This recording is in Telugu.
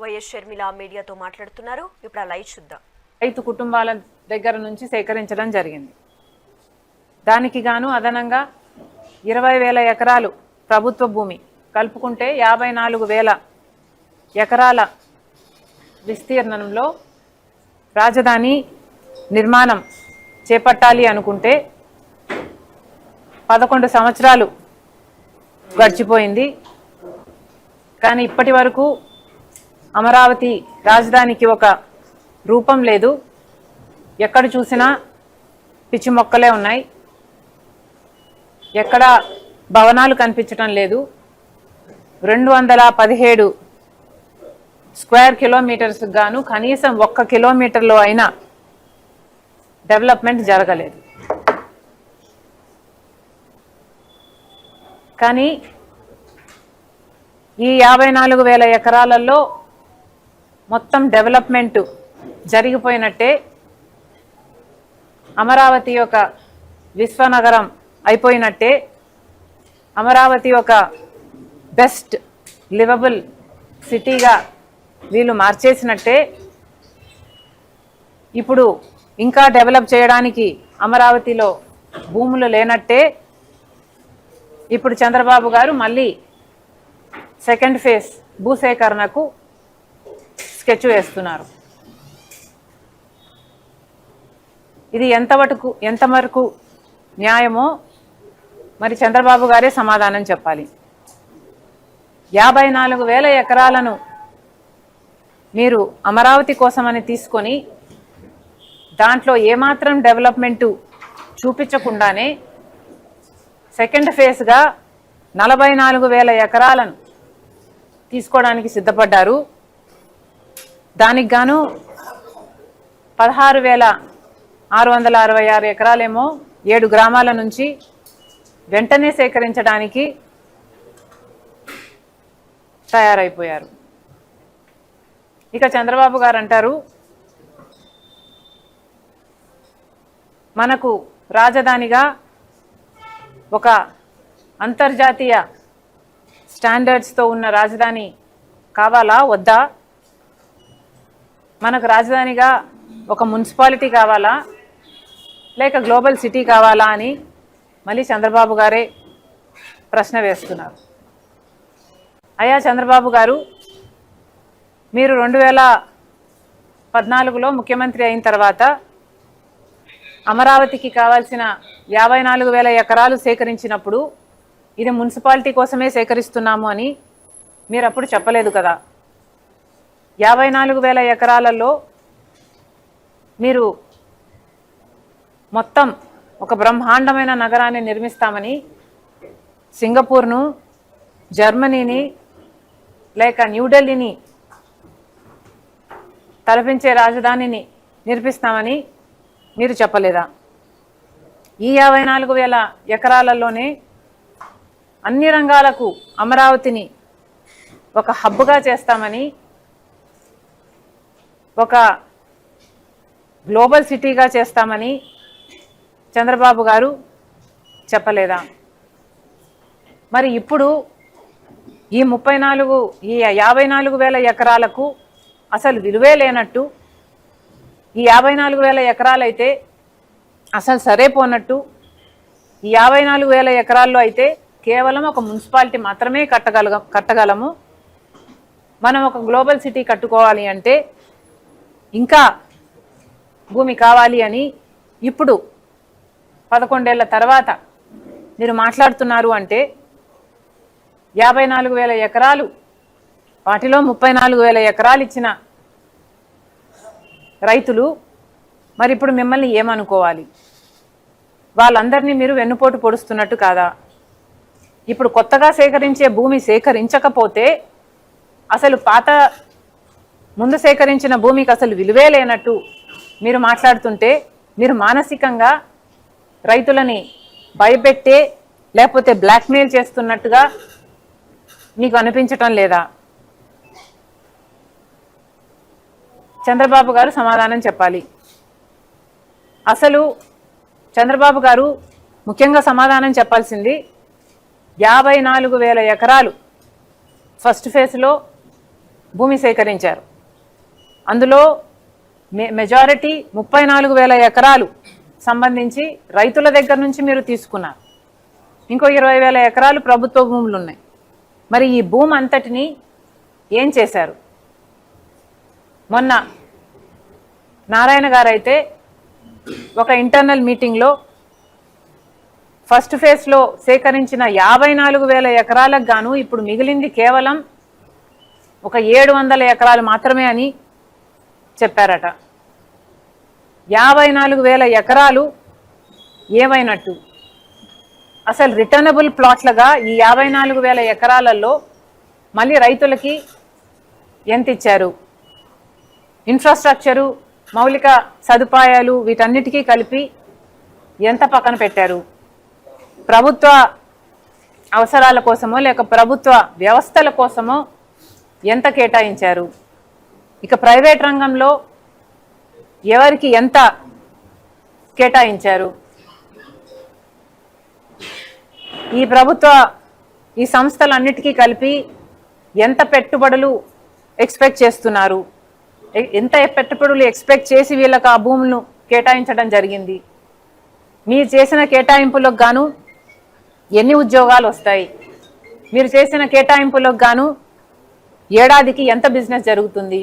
వైఎస్ షర్మిల మీడియాతో మాట్లాడుతున్నారు. ఇప్పుడు ఆ లైవ్ చూద్దాం. రైతు కుటుంబాల దగ్గర నుంచి సేకరించడం జరిగింది. దానికి గాను అదనంగా 20,000 ఎకరాలు ప్రభుత్వ భూమి కలుపుకుంటే 54,000 ఎకరాల విస్తీర్ణంలో రాజధాని నిర్మాణం చేపట్టాలి అనుకుంటే 11 సంవత్సరాలు గడిచిపోయింది. కానీ ఇప్పటి వరకు అమరావతి రాజధానికి ఒక రూపం లేదు. ఎక్కడ చూసినా పిచ్చి మొక్కలే ఉన్నాయి. ఎక్కడ భవనాలు కనిపించడం లేదు. 217 స్క్వేర్ కిలోమీటర్స్ గాను కనీసం 1 కిలోమీటర్లో అయినా డెవలప్మెంట్ జరగలేదు. కానీ ఈ 54,000 ఎకరాలలో మొత్తం డెవలప్మెంట్ జరిగిపోయినట్టే. అమరావతి యొక్క విశ్వనగరం అయిపోయినట్టే. అమరావతి ఒక బెస్ట్ లివబుల్ సిటీగా వీళ్ళు మార్చేసినట్టే. ఇప్పుడు ఇంకా డెవలప్ చేయడానికి అమరావతిలో భూములు లేనట్టే. ఇప్పుడు చంద్రబాబు గారు మళ్ళీ సెకండ్ ఫేజ్ భూసేకరణకు స్కెచ్ వేస్తున్నారు. ఇది ఎంతవరకు న్యాయమో మరి చంద్రబాబు గారే సమాధానం చెప్పాలి. 54,000 ఎకరాలను మీరు అమరావతి కోసమని తీసుకొని దాంట్లో ఏమాత్రం డెవలప్మెంటు చూపించకుండానే సెకండ్ ఫేజ్గా 44,000 ఎకరాలను తీసుకోవడానికి సిద్ధపడ్డారు. దానికి గాను 16,666 ఎకరాలేమో 7 గ్రామాల నుంచి వెంటనే సేకరించడానికి తయారైపోయారు. ఇక చంద్రబాబు గారు అంటారు, మనకు రాజధానిగా ఒక అంతర్జాతీయ స్టాండర్డ్స్తో ఉన్న రాజధాని కావాలా వద్దా, మనకు రాజధానిగా ఒక మున్సిపాలిటీ కావాలా లేక గ్లోబల్ సిటీ కావాలా అని మళ్ళీ చంద్రబాబు గారే ప్రశ్న వేస్తున్నారు. అయ్యా చంద్రబాబు గారు, మీరు 2014లో ముఖ్యమంత్రి అయిన తర్వాత అమరావతికి కావాల్సిన 54,000 ఎకరాలు సేకరించినప్పుడు ఇది మున్సిపాలిటీ కోసమే సేకరిస్తున్నాము అని మీరు అప్పుడు చెప్పలేదు కదా. 54,000 ఎకరాలలో మీరు మొత్తం ఒక బ్రహ్మాండమైన నగరాన్ని నిర్మిస్తామని సింగపూర్ను, జర్మనీని లేక న్యూఢిల్లీని తలపించే రాజధానిని నిర్మిస్తామని మీరు చెప్పలేదా? ఈ 54,000 ఎకరాలలోనే అన్ని రంగాలకు అమరావతిని ఒక హబ్గా చేస్తామని, ఒక గ్లోబల్ సిటీగా చేస్తామని చంద్రబాబు గారు చెప్పలేదా? మరి ఇప్పుడు ఈ 54,000 ఎకరాలకు అసలు విలువే లేనట్టు, ఈ 54,000 ఎకరాలు అయితే అసలు సరేపోనట్టు, ఈ 54,000 ఎకరాల్లో అయితే కేవలం ఒక మున్సిపాలిటీ మాత్రమే కట్టగలము, మనం ఒక గ్లోబల్ సిటీ కట్టుకోవాలి అంటే ఇంకా భూమి కావాలి అని ఇప్పుడు 11 ఏళ్ల తర్వాత మీరు మాట్లాడుతున్నారు అంటే 54,000 ఎకరాలు, వాటిలో 34,000 ఎకరాలు ఇచ్చిన రైతులు మరి ఇప్పుడు మిమ్మల్ని ఏమనుకోవాలి? వాళ్ళందరినీ మీరు వెన్నుపోటు పొడుస్తున్నట్టు కాదా? ఇప్పుడు కొత్తగా సేకరించే భూమి సేకరించకపోతే అసలు ముందు సేకరించిన భూమికి అసలు విలువే లేనట్టు మీరు మాట్లాడుతుంటే మీరు మానసికంగా రైతులని భయపెట్టే లేకపోతే బ్లాక్మెయిల్ చేస్తున్నట్టుగా మీకు అనిపించటం లేదా? చంద్రబాబు గారు సమాధానం చెప్పాలి. అసలు చంద్రబాబు గారు ముఖ్యంగా సమాధానం చెప్పాల్సింది 54,000 ఎకరాలు ఫస్ట్ ఫేజ్లో భూమి సేకరించారు. అందులో మెజారిటీ 34,000 ఎకరాలు సంబంధించి రైతుల దగ్గర నుంచి మీరు తీసుకున్నారు. ఇంకో 20,000 ఎకరాలు ప్రభుత్వ భూములు ఉన్నాయి. మరి ఈ భూమి అంతటిని ఏం చేశారు? మొన్న నారాయణ గారు అయితే ఒక ఇంటర్నల్ మీటింగ్లో ఫస్ట్ ఫేజ్లో సేకరించిన 54,000 ఎకరాలకు గాను ఇప్పుడు మిగిలింది కేవలం ఒక 700 ఎకరాలు మాత్రమే అని చెప్పారట. 54,000 ఎకరాలు ఏమైనట్టు? అసలు రిటర్నబుల్ ప్లాట్లుగా ఈ 54,000 ఎకరాలలో మళ్ళీ రైతులకి ఎంత ఇచ్చారు? ఇన్ఫ్రాస్ట్రక్చరు, మౌలిక సదుపాయాలు వీటన్నిటికీ కలిపి ఎంత పక్కన పెట్టారు? ప్రభుత్వ అవసరాల కోసమో లేక ప్రభుత్వ వ్యవస్థల కోసమో ఎంత కేటాయించారు? ఇక ప్రైవేట్ రంగంలో ఎవరికి ఎంత కేటాయించారు? ఈ సంస్థలన్నిటికీ కలిపి ఎంత పెట్టుబడులు ఎక్స్పెక్ట్ చేస్తున్నారు? ఎంత పెట్టుబడులు ఎక్స్పెక్ట్ చేసి వీళ్ళకి ఆ భూములను కేటాయించడం జరిగింది? మీరు చేసిన కేటాయింపులకు గాను ఎన్ని ఉద్యోగాలు వస్తాయి? మీరు చేసిన కేటాయింపులకు గాను ఏడాదికి ఎంత బిజినెస్ జరుగుతుంది?